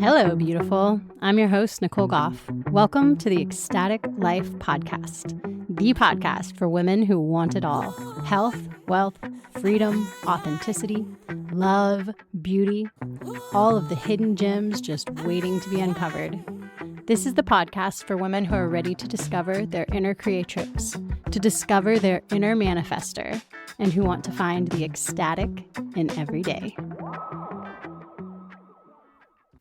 Hello, beautiful. I'm your host, Nicole Goff. Welcome to the Ecstatic Life Podcast, the podcast for women who want it all: health, wealth, freedom, authenticity, love, beauty, all of the hidden gems just waiting to be uncovered. This is the podcast for women who are ready to discover their inner creatrix, to discover their inner manifester, and who want to find the ecstatic in every day.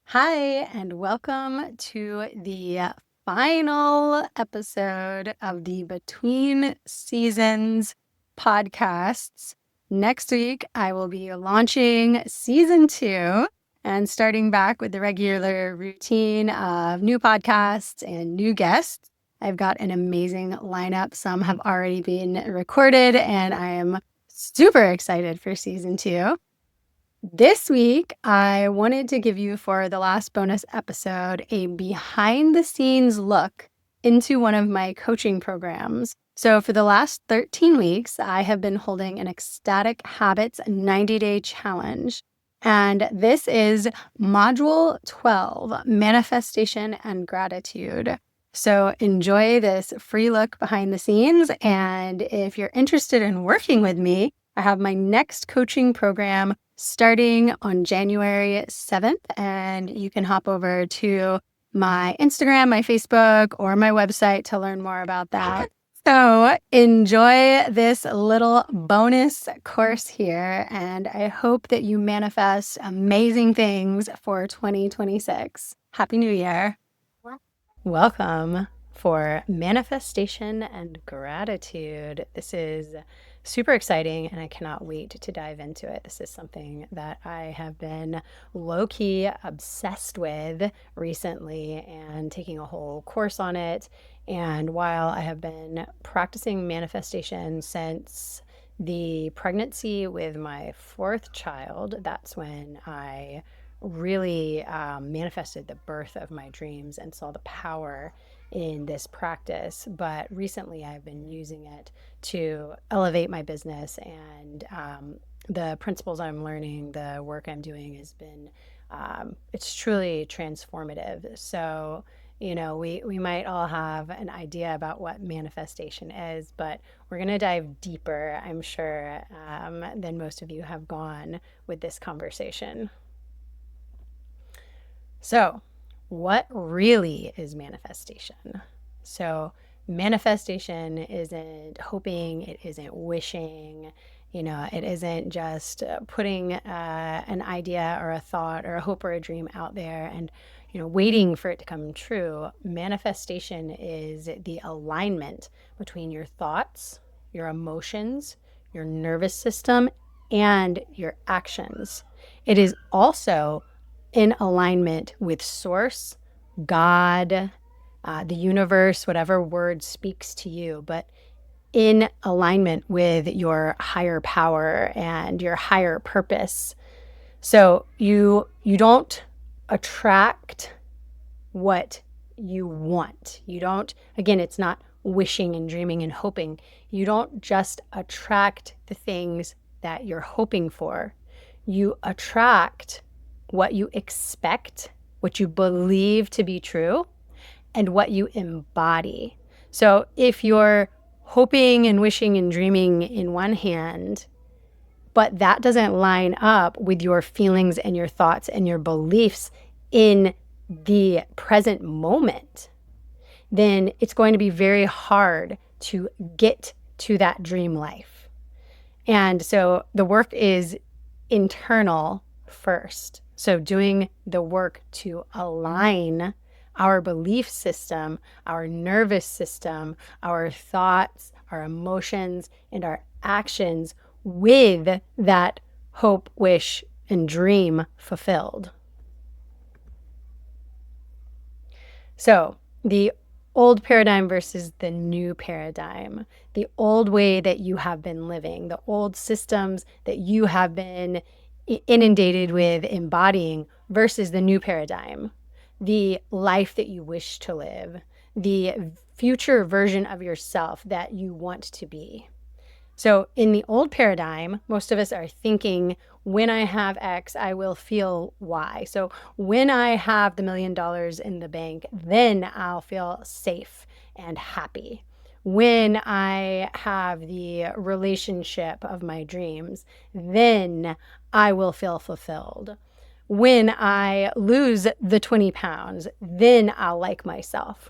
Hi, and welcome to the final episode of the Between Seasons podcasts. Next week, I will be launching season 2 and starting back with the regular routine of new podcasts and new guests. I've got an amazing lineup. Some have already been recorded, and I am super excited for season 2. This week, I wanted to give you, for the last bonus episode, a behind-the-scenes look into one of my coaching programs. So for the last 13 weeks, I have been holding an Ecstatic Habits 90-day challenge. And this is Module 12, Manifestation and Gratitude. So enjoy this free look behind the scenes. And if you're interested in working with me, I have my next coaching program starting on January 7th, and you can hop over to my Instagram, my Facebook, or my website to learn more about that. So enjoy this little bonus course here, and I hope that you manifest amazing things for 2026. Happy New Year. Welcome for Manifestation and Gratitude. This is super exciting, and I cannot wait to dive into it. This is something that I have been low-key obsessed with recently and taking a whole course on it. And while I have been practicing manifestation since the pregnancy with my 4th child, that's when I really manifested the birth of my dreams and saw the power in this practice. But recently I've been using it to elevate my business, and the principles I'm learning, the work I'm doing has been, it's truly transformative. So, you know, we might all have an idea about what manifestation is, but we're going to dive deeper, I'm sure, than most of you have gone with this conversation. So, what really is manifestation? So manifestation isn't hoping, it isn't wishing, it isn't just putting an idea or a thought or a hope or a dream out there and, waiting for it to come true. Manifestation is the alignment between your thoughts, your emotions, your nervous system, and your actions. It is also in alignment with Source, God, the universe, whatever word speaks to you, but in alignment with your higher power and your higher purpose. So you don't attract what you want. You don't, again, it's not wishing and dreaming and hoping. You don't just attract the things that you're hoping for. You attract what you expect, what you believe to be true, and what you embody. So if you're hoping and wishing and dreaming in one hand, but that doesn't line up with your feelings and your thoughts and your beliefs in the present moment, then it's going to be very hard to get to that dream life. And so the work is internal first. So doing the work to align our belief system, our nervous system, our thoughts, our emotions, and our actions with that hope, wish, and dream fulfilled. So the old paradigm versus the new paradigm, the old way that you have been living, the old systems that you have been inundated with embodying versus the new paradigm, the life that you wish to live, the future version of yourself that you want to be. So in the old paradigm, most of us are thinking when I have X, I will feel Y. So when I have the $1 million in the bank, then I'll feel safe and happy. When I have the relationship of my dreams, then I will feel fulfilled. When I lose the 20 pounds, then I'll like myself.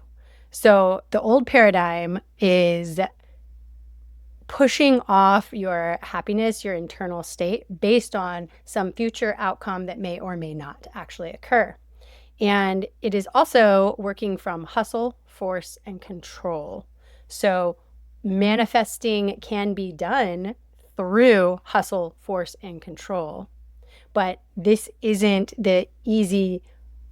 So the old paradigm is pushing off your happiness, your internal state, based on some future outcome that may or may not actually occur. And it is also working from hustle, force, and control. So manifesting can be done through hustle, force, and control. But this isn't the easy,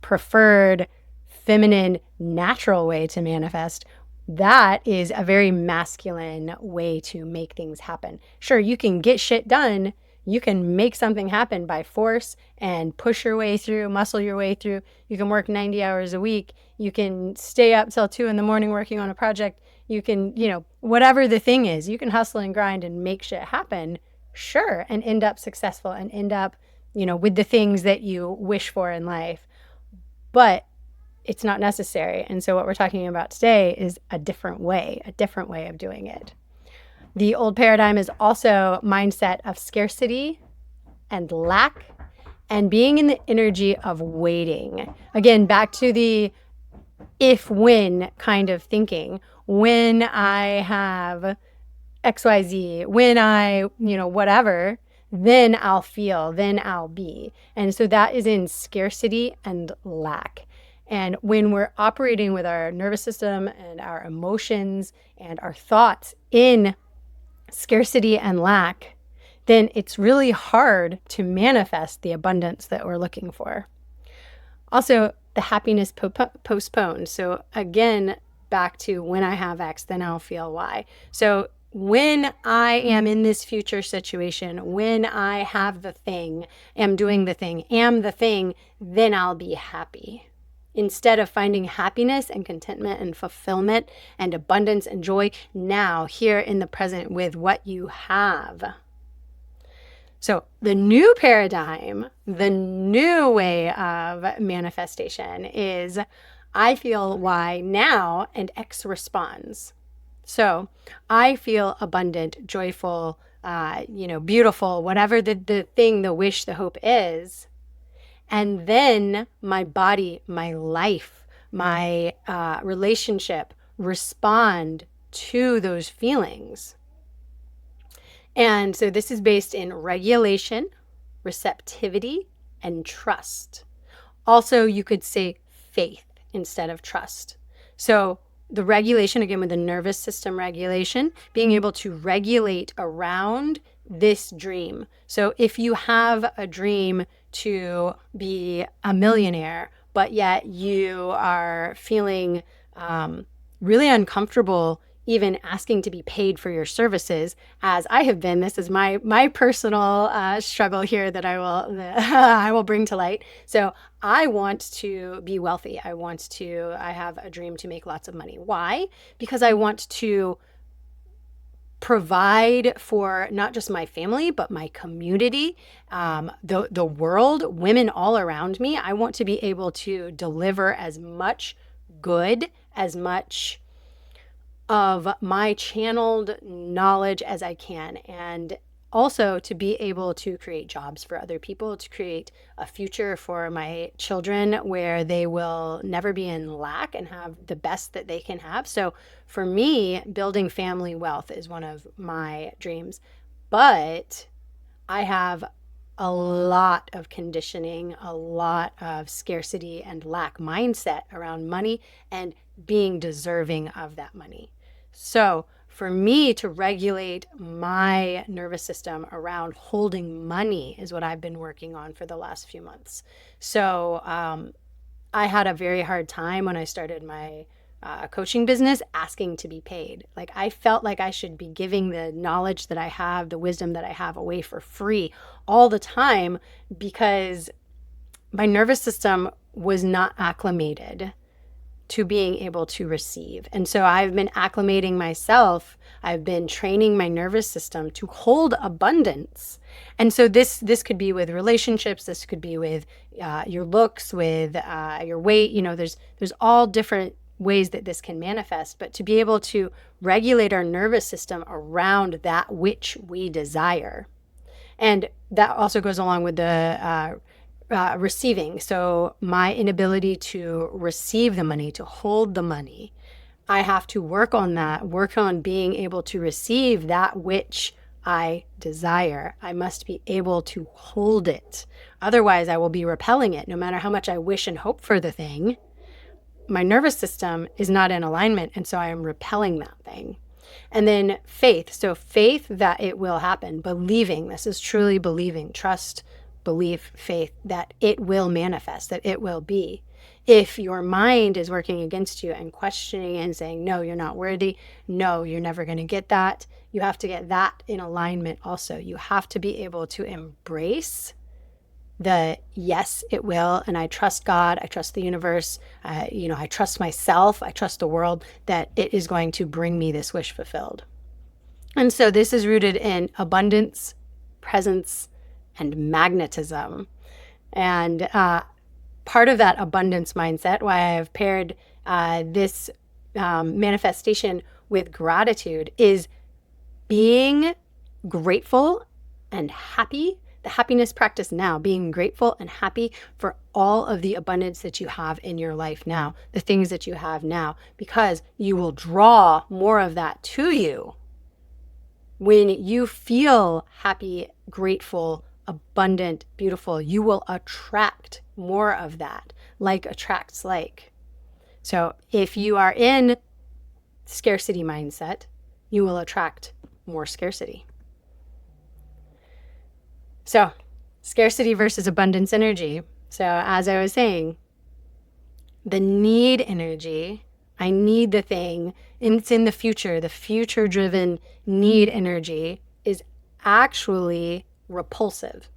preferred, feminine, natural way to manifest. That is a very masculine way to make things happen. Sure, you can get shit done. You can make something happen by force and push your way through, muscle your way through. You can work 90 hours a week. You can stay up till 2 a.m. working on a project. You can, whatever the thing is, you can hustle and grind and make shit happen. Sure, and end up successful and end up, with the things that you wish for in life. But it's not necessary. And so what we're talking about today is a different way of doing it. The old paradigm is also mindset of scarcity and lack and being in the energy of waiting. Again, back to the if-when kind of thinking. When I have XYZ, when I, whatever, then I'll feel, then I'll be. And so that is in scarcity and lack. And when we're operating with our nervous system and our emotions and our thoughts in scarcity and lack, then it's really hard to manifest the abundance that we're looking for. Also, the happiness postponed. So again, back to when I have X, then I'll feel Y. So when I am in this future situation, when I have the thing, am doing the thing, am the thing, then I'll be happy. Instead of finding happiness and contentment and fulfillment and abundance and joy now, here in the present with what you have. So the new paradigm, the new way of manifestation is I feel Y now and X responds. So I feel abundant, joyful, beautiful, whatever the thing, the wish, the hope is. And then my body, my life, my relationship respond to those feelings. And so this is based in regulation, receptivity, and trust. Also, you could say faith instead of trust. So the regulation, again, with the nervous system regulation, being able to regulate around this dream. So if you have a dream to be a millionaire, but yet you are feeling really uncomfortable even asking to be paid for your services, as I have been. This is my personal struggle here that I will bring to light. So I want to be wealthy. I have a dream to make lots of money. Why? Because I want to provide for not just my family, but my community, the world, women all around me. I want to be able to deliver as much good, as much of my channeled knowledge as I can, and also to be able to create jobs for other people, to create a future for my children where they will never be in lack and have the best that they can have. So for me, building family wealth is one of my dreams, but I have a lot of conditioning, a lot of scarcity and lack mindset around money and being deserving of that money. So for me to regulate my nervous system around holding money is what I've been working on for the last few months. So I had a very hard time when I started my coaching business asking to be paid. Like I felt like I should be giving the knowledge that I have, the wisdom that I have away for free all the time because my nervous system was not acclimated to being able to receive. And so I've been acclimating myself. I've been training my nervous system to hold abundance. And so this could be with relationships. This could be with your looks, with your weight. There's all different ways that this can manifest. But to be able to regulate our nervous system around that which we desire. And that also goes along with the receiving. So my inability to receive the money, to hold the money, I have to work on that, work on being able to receive that which I desire. I must be able to hold it. Otherwise, I will be repelling it. No matter how much I wish and hope for the thing, my nervous system is not in alignment. And so I am repelling that thing. And then faith. So faith that it will happen, believing, this is truly believing, trust, belief, faith, that it will manifest, that it will be. If your mind is working against you and questioning and saying, no, you're not worthy, no, you're never going to get that, you have to get that in alignment also. You have to be able to embrace the yes, it will, and I trust God, I trust the universe, I trust myself, I trust the world, that it is going to bring me this wish fulfilled. And so this is rooted in abundance, presence, and magnetism. And part of that abundance mindset, why I've paired this manifestation with gratitude, is being grateful and happy. The happiness practice now, being grateful and happy for all of the abundance that you have in your life now, the things that you have now, because you will draw more of that to you when you feel happy, grateful, abundant, beautiful. You will attract more of that. Like attracts like. So if you are in scarcity mindset, you will attract more scarcity. So scarcity versus abundance energy. So as I was saying, the need energy, I need the thing, and it's in the future-driven need energy is actually repulsive.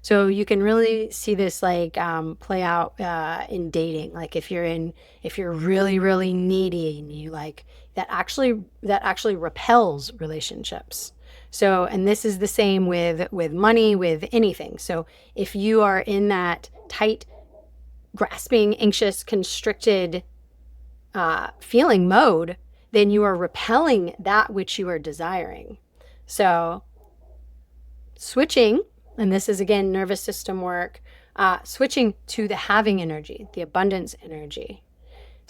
So you can really see this play out in dating. Like if you're really, really needy and you that actually repels relationships. So, and this is the same with money, with anything. So if you are in that tight, grasping, anxious, constricted feeling mode, then you are repelling that which you are desiring. So switching, and this is again nervous system work, switching to the having energy, the abundance energy.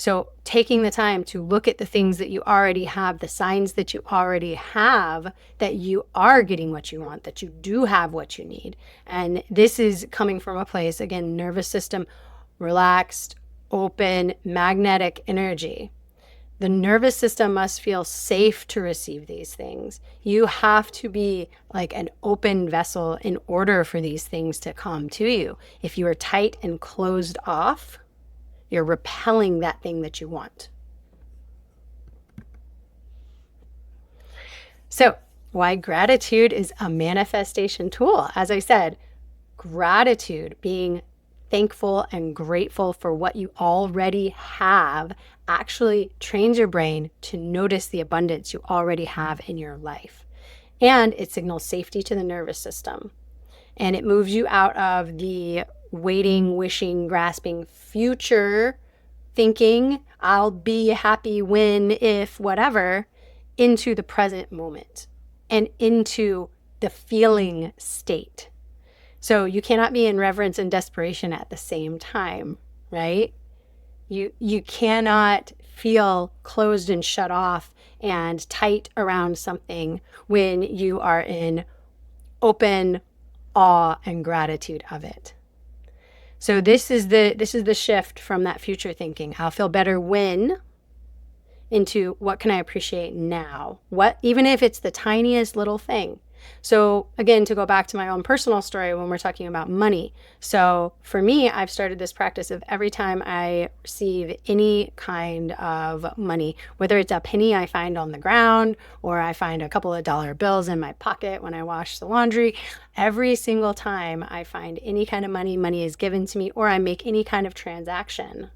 So taking the time to look at the things that you already have, the signs that you already have, that you are getting what you want, that you do have what you need. And this is coming from a place, again, nervous system, relaxed, open, magnetic energy. The nervous system must feel safe to receive these things. You have to be like an open vessel in order for these things to come to you. If you are tight and closed off, you're repelling that thing that you want. So, why gratitude is a manifestation tool. As I said, gratitude, being thankful and grateful for what you already have, actually trains your brain to notice the abundance you already have in your life. And it signals safety to the nervous system. And it moves you out of the waiting, wishing, grasping, future thinking, I'll be happy when, if, whatever, into the present moment and into the feeling state. So you cannot be in reverence and desperation at the same time, right? You cannot feel closed and shut off and tight around something when you are in open awe and gratitude of it. So this is the shift from that future thinking. I'll feel better when, into what can I appreciate now? What, even if it's the tiniest little thing. So again, to go back to my own personal story when we're talking about money. So for me, I've started this practice of every time I receive any kind of money, whether it's a penny I find on the ground or I find a couple of dollar bills in my pocket when I wash the laundry, every single time I find any kind of money is given to me or I make any kind of transaction,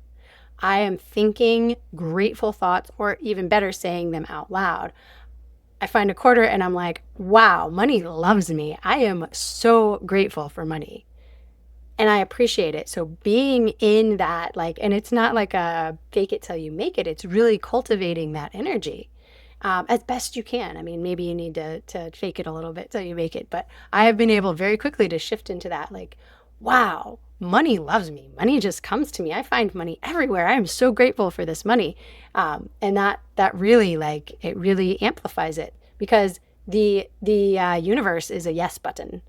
I am thinking grateful thoughts, or even better, saying them out loud. I find a quarter and I'm like, wow, money loves me. I am so grateful for money and I appreciate it. So being in that, like, and it's not like a fake it till you make it. It's really cultivating that energy as best you can. I mean, maybe you need to fake it a little bit till you make it, but I have been able very quickly to shift into that, like, wow, money loves me. Money just comes to me. I find money everywhere. I am so grateful for this money. And that really, like, it really amplifies it because the universe is a yes button.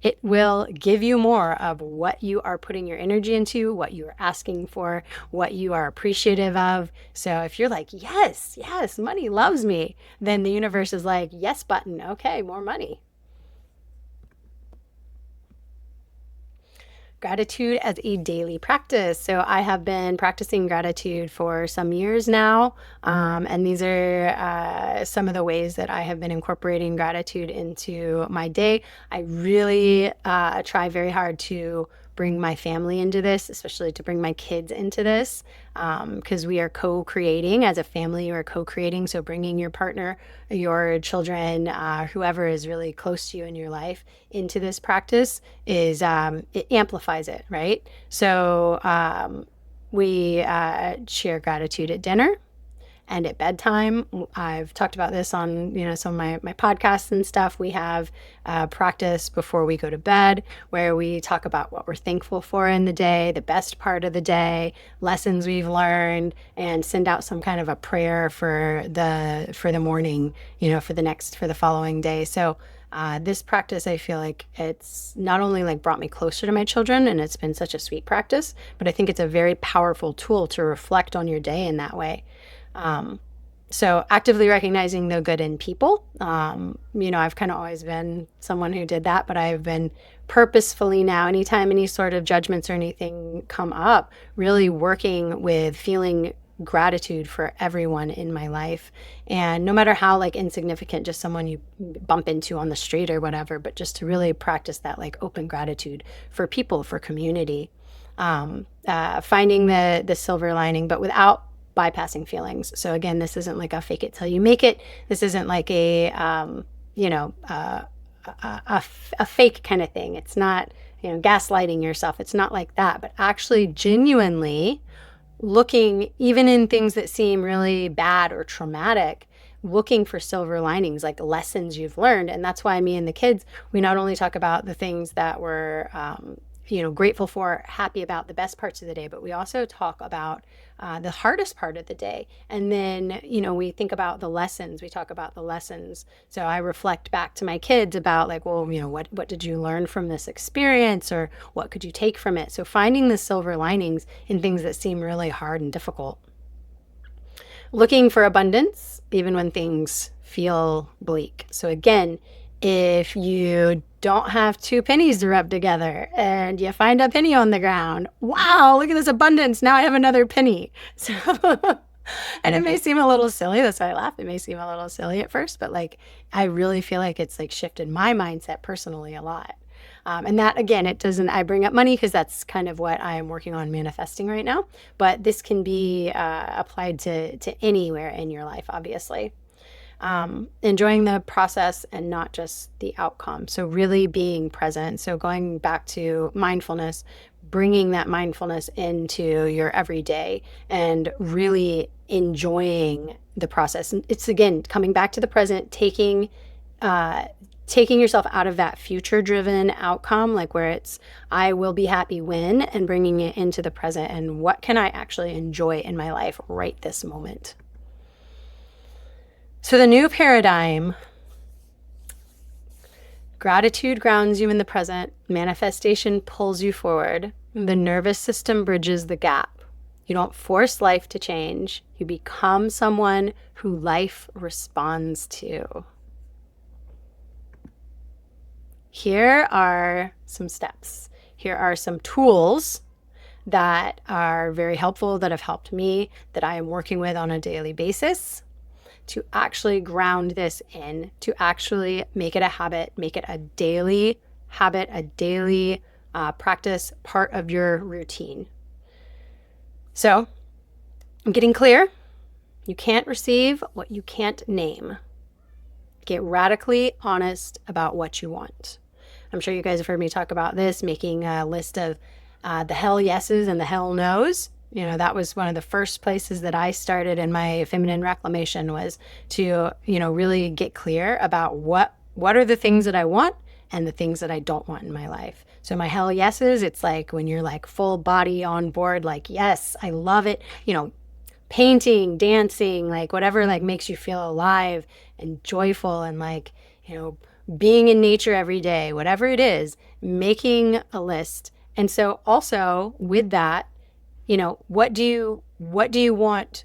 It will give you more of what you are putting your energy into, what you are asking for, what you are appreciative of. So if you're like, yes, yes, money loves me, then the universe is like, yes button. Okay, more money. Gratitude as a daily practice. So I have been practicing gratitude for some years now. And these are some of the ways that I have been incorporating gratitude into my day. I really try very hard to bring my family into this, especially to bring my kids into this, because we are co-creating as a family. You are co-creating. So bringing your partner, your children, whoever is really close to you in your life into this practice is it amplifies it, right? So we share gratitude at dinner and at bedtime. I've talked about this on, some of my podcasts and stuff. We have practice before we go to bed where we talk about what we're thankful for in the day, the best part of the day, lessons we've learned, and send out some kind of a prayer for the morning, for the following day. So this practice, I feel like it's not only like brought me closer to my children, and it's been such a sweet practice, but I think it's a very powerful tool to reflect on your day in that way. So actively recognizing the good in people. I've kind of always been someone who did that, but I've been purposefully now, anytime any sort of judgments or anything come up, really working with feeling gratitude for everyone in my life. And no matter how like insignificant, just someone you bump into on the street or whatever, but just to really practice that like open gratitude for people, for community, finding the silver lining, but without bypassing feelings. So again, this isn't like a fake it till you make it. This isn't like a fake kind of thing. It's not, gaslighting yourself. It's not like that, but actually genuinely looking, even in things that seem really bad or traumatic, looking for silver linings, like lessons you've learned. And that's why me and the kids, we not only talk about the things that we're, grateful for, happy about, the best parts of the day, but we also talk about the hardest part of the day. And then, we think about the lessons. We talk about the lessons. So I reflect back to my kids about like, well, what did you learn from this experience, or what could you take from it? So finding the silver linings in things that seem really hard and difficult. Looking for abundance, even when things feel bleak. So again, if you don't have two pennies to rub together and you find a penny on the ground, wow, look at this abundance. Now I have another penny. So, and it may seem a little silly. That's why I laugh. It may seem a little silly at first, but like, I really feel like it's like shifted my mindset personally a lot. And that, again, I bring up money because that's kind of what I am working on manifesting right now. But this can be applied to anywhere in your life, obviously. Enjoying the process and not just the outcome. So really being present. So going back to mindfulness, bringing that mindfulness into your everyday and really enjoying the process. And it's, again, coming back to the present, taking yourself out of that future driven outcome, like where it's, I will be happy when, and bringing it into the present and what can I actually enjoy in my life right this moment. So the new paradigm, gratitude grounds you in the present, manifestation pulls you forward, the nervous system bridges the gap. You don't force life to change. You become someone who life responds to. Here are some steps. Here are some tools that are very helpful, that have helped me, that I am working with on a daily basis to actually ground this in, to actually make it a habit, make it a daily habit, a daily practice, part of your routine. So I'm getting clear. You can't receive what you can't name. Get radically honest about what you want. I'm sure you guys have heard me talk about this, making a list of the hell yeses and the hell nos. That was one of the first places that I started in my feminine reclamation, was to, really get clear about what are the things that I want and the things that I don't want in my life. So my hell yeses, it's like when you're like full body on board, like, yes, I love it. Painting, dancing, like whatever like makes you feel alive and joyful, and like, being in nature every day, whatever it is, making a list. And so also with that, what do you want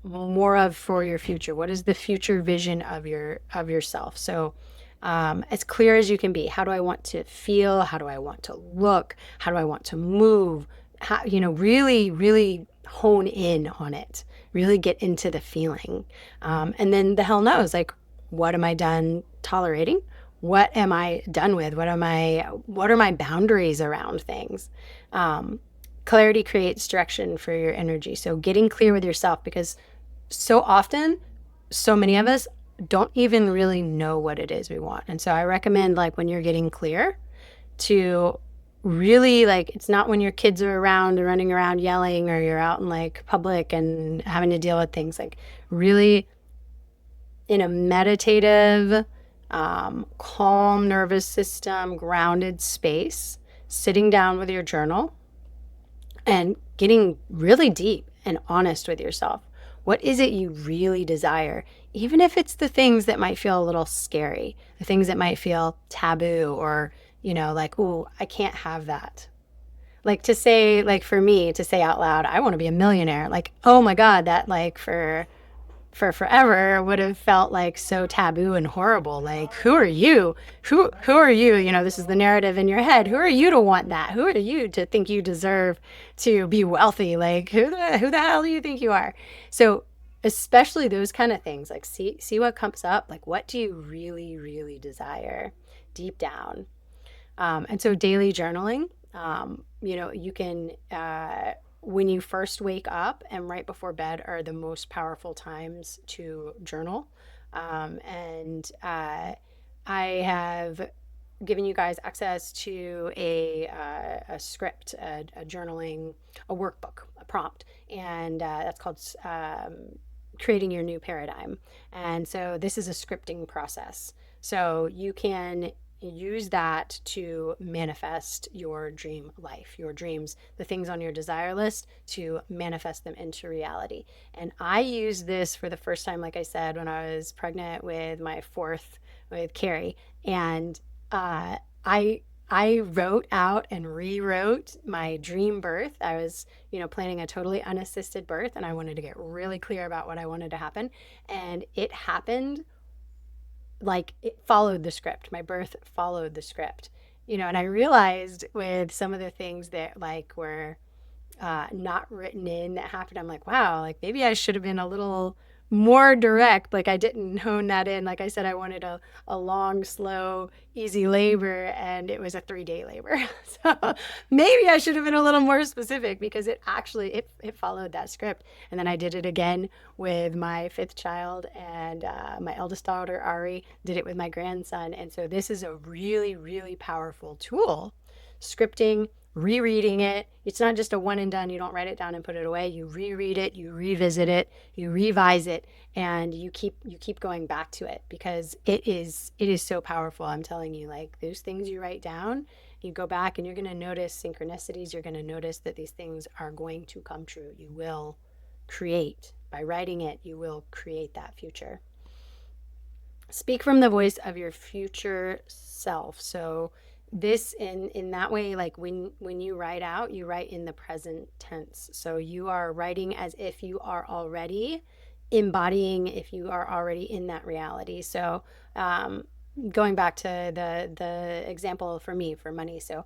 more of for your future? What is the future vision of yourself? So as clear as you can be. How do I want to feel? How do I want to look? How do I want to move? How, really, really hone in on it. Really get into the feeling. And then the hell knows, like, what am I done tolerating? What am I done with? What are my boundaries around things? Clarity creates direction for your energy. So getting clear with yourself, because so often, so many of us don't even really know what it is we want. And so I recommend, like, when you're getting clear, to really, like, it's not when your kids are around or running around yelling, or you're out in like public and having to deal with things, like really in a meditative, calm nervous system, grounded space, sitting down with your journal and getting really deep and honest with yourself. What is it you really desire? Even if it's the things that might feel a little scary, the things that might feel taboo, or, like, ooh, I can't have that. Like, to say, like, for me to say out loud, I want to be a millionaire. Like, oh my God, that, like, for forever would have felt like so taboo and horrible. Like, who are you? Who are you? This is the narrative in your head. Who are you to want that? Who are you to think you deserve to be wealthy? Like, who the hell do you think you are? So especially those kind of things, like, see what comes up. Like, what do you really, really desire deep down? And so daily journaling, you can, when you first wake up and right before bed are the most powerful times to journal. I have given you guys access to a script, a journaling, a workbook, a prompt, and that's called Creating Your New Paradigm. And so this is a scripting process. So you can use that to manifest your dream life, your dreams, the things on your desire list, to manifest them into reality. And I used this for the first time, like I said, when I was pregnant with my fourth, with Carrie. And I wrote out and rewrote my dream birth. I was, planning a totally unassisted birth, and I wanted to get really clear about what I wanted to happen. And it happened, like, it followed the script. My birth followed the script, and I realized with some of the things that, like, were not written in that happened, I'm like, wow, like, maybe I should have been a little more direct. Like, I didn't hone that in. Like I said, I wanted a long, slow, easy labor, and it was a 3-day labor. So maybe I should have been a little more specific, because it actually, it followed that script. And then I did it again with my fifth child, and my eldest daughter, Ari, did it with my grandson. And so this is a really, really powerful tool, scripting, rereading it. It's not just a one and done. You don't write it down and put it away. You reread it, you revisit it, you revise it, and you keep going back to it, because it is so powerful. I'm telling you, like, those things you write down, you go back and you're going to notice synchronicities. You're going to notice that these things are going to come true. You will create, by writing it, you will create that future. Speak from the voice of your future self. So this, in that way, like, when you write out, you write in the present tense. So you are writing as if you are already embodying, if you are already in that reality. So going back to the example for me, for money. So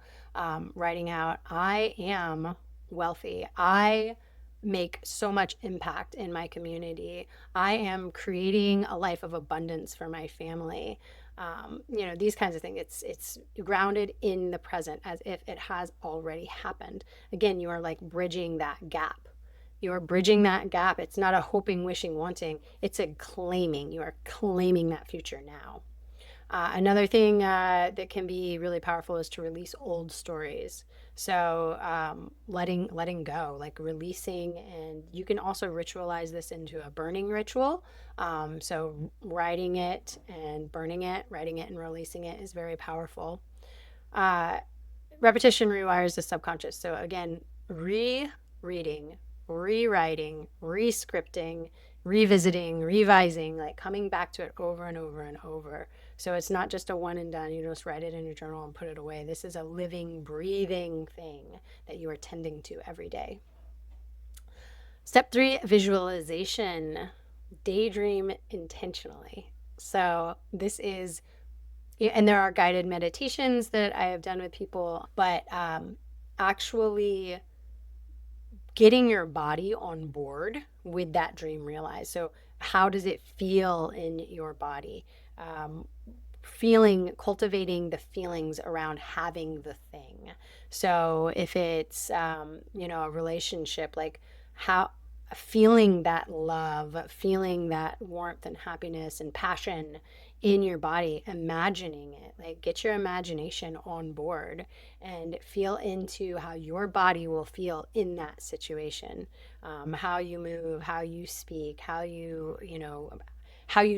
writing out, I am wealthy. I make so much impact in my community. I am creating a life of abundance for my family. These kinds of things. It's grounded in the present, as if it has already happened. Again, you are, like, bridging that gap You're bridging that gap. It's not a hoping, wishing, wanting. It's a claiming. You are claiming that future now. Another thing that can be really powerful is to release old stories. So letting go, like releasing, and you can also ritualize this into a burning ritual. So writing it and burning it, writing it and releasing it is very powerful. Uh, Repetition rewires the subconscious. So again, rereading, rewriting, rescripting, revisiting, revising, like coming back to it over and over and over. So it's not just a one and done. You just write it in your journal and put it away. This is a living, breathing thing that you are tending to every day. Step 3, visualization. Daydream intentionally. So this is, and there are guided meditations that I have done with people, but actually getting your body on board with that dream realized. So how does it feel in your body? Cultivating the feelings around having the thing. So if it's, a relationship, like how feeling that love, feeling that warmth and happiness and passion in your body, imagining it, like get your imagination on board and feel into how your body will feel in that situation. How you move, how you speak, how you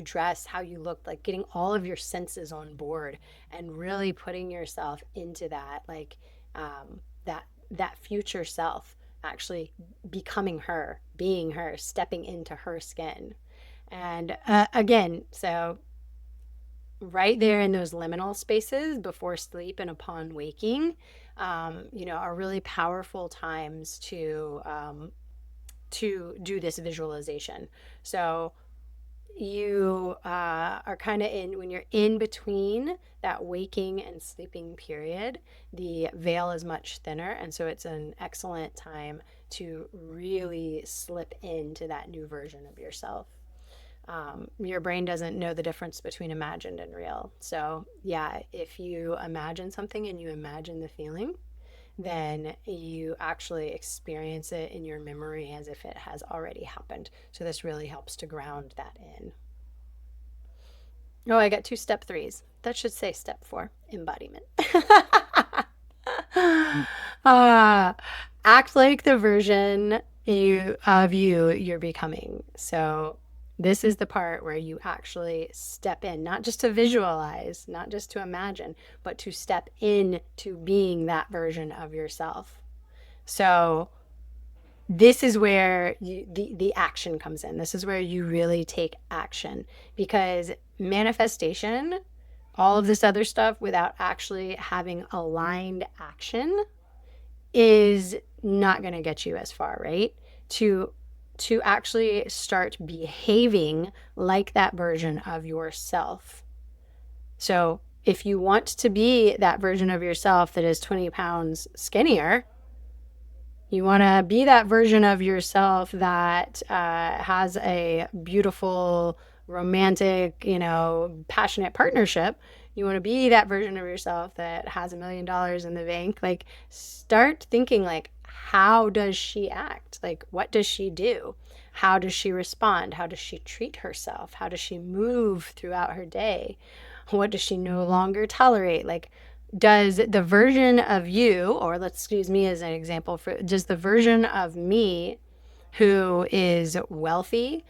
dress, how you look, like getting all of your senses on board and really putting yourself into that, like that future self, actually becoming her, being her, stepping into her skin. And again, so right there in those liminal spaces before sleep and upon waking, are really powerful times to do this visualization. So you are kind of when you're in between that waking and sleeping period, the veil is much thinner. And so it's an excellent time to really slip into that new version of yourself. Your brain doesn't know the difference between imagined and real. So, yeah, if you imagine something and you imagine the feeling, then you actually experience it in your memory as if it has already happened. So this really helps to ground that in. Oh, I got 2 step 3s. That should say step 4, embodiment. uh, Act like the version you're becoming. So this is the part where you actually step in, not just to visualize, not just to imagine, but to step in to being that version of yourself. So this is where the action comes in. This is where you really take action, because manifestation, all of this other stuff without actually having aligned action is not going to get you as far, right? To actually start behaving like that version of yourself. So if you want to be that version of yourself that is 20 pounds skinnier, you want to be that version of yourself that has a beautiful, romantic, passionate partnership. You want to be that version of yourself that has $1 million in the bank. Like, start thinking, like, how does she act? Like, what does she do? How does she respond? How does she treat herself? How does she move throughout her day? What does she no longer tolerate? Like, does the version of you, or let's use me as an example, does the version of me who is wealthy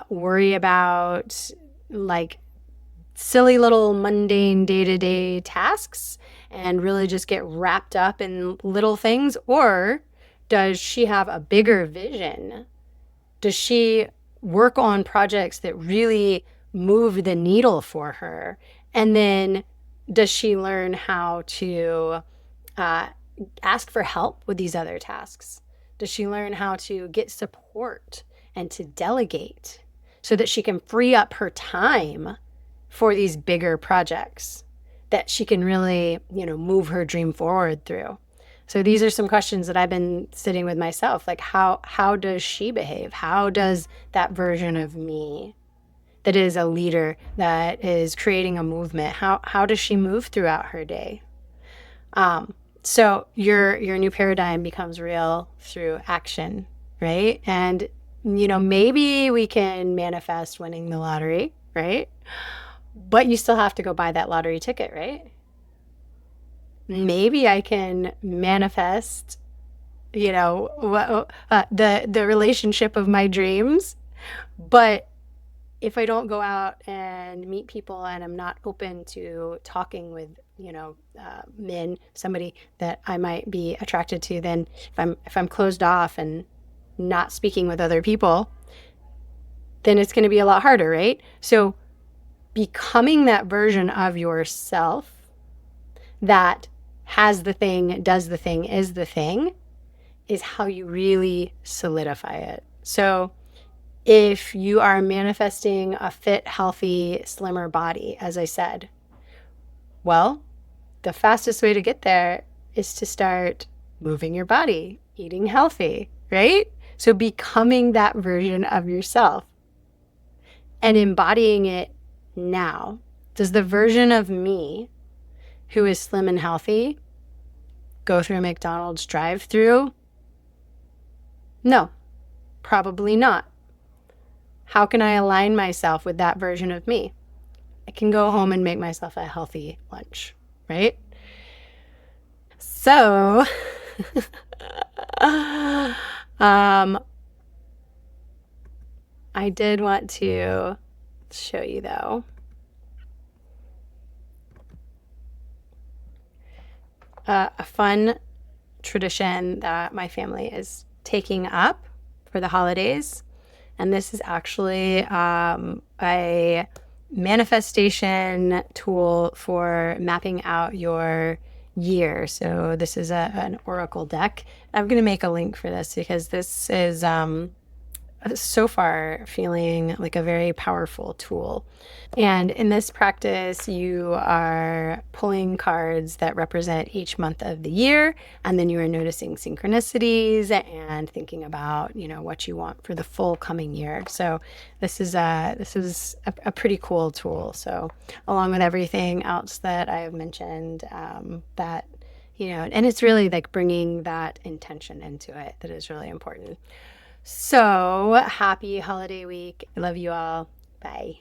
worry about like silly little mundane day-to-day tasks and really just get wrapped up in little things? Or does she have a bigger vision? Does she work on projects that really move the needle for her? And then does she learn how to ask for help with these other tasks? Does she learn how to get support and to delegate so that she can free up her time for these bigger projects that she can really, move her dream forward through? So these are some questions that I've been sitting with myself. Like, how does she behave? How does that version of me that is a leader, that is creating a movement, how does she move throughout her day? So your new paradigm becomes real through action. right? And, maybe we can manifest winning the lottery, right? But you still have to go buy that lottery ticket, right? Maybe I can manifest, the relationship of my dreams, but if I don't go out and meet people and I'm not open to talking with, men, somebody that I might be attracted to, then if I'm closed off and not speaking with other people, then it's going to be a lot harder, right? So becoming that version of yourself that has the thing, does the thing, is the thing, is how you really solidify it. So if you are manifesting a fit, healthy, slimmer body, as I said, well, the fastest way to get there is to start moving your body, eating healthy, right? So becoming that version of yourself and embodying it now. Does the version of me who is slim and healthy go through a McDonald's drive-through? No, probably not. How can I align myself with that version of me? I can go home and make myself a healthy lunch, right? So, I did want to show you though. A fun tradition that my family is taking up for the holidays. And this is actually a manifestation tool for mapping out your year. So this is an oracle deck. I'm going to make a link for this because this is so far feeling like a very powerful tool. And in this practice, you are pulling cards that represent each month of the year, and then you are noticing synchronicities and thinking about, what you want for the full coming year. So this is a pretty cool tool. So along with everything else that I have mentioned, that and it's really like bringing that intention into it that is really important. So happy holiday week. I love you all. Bye.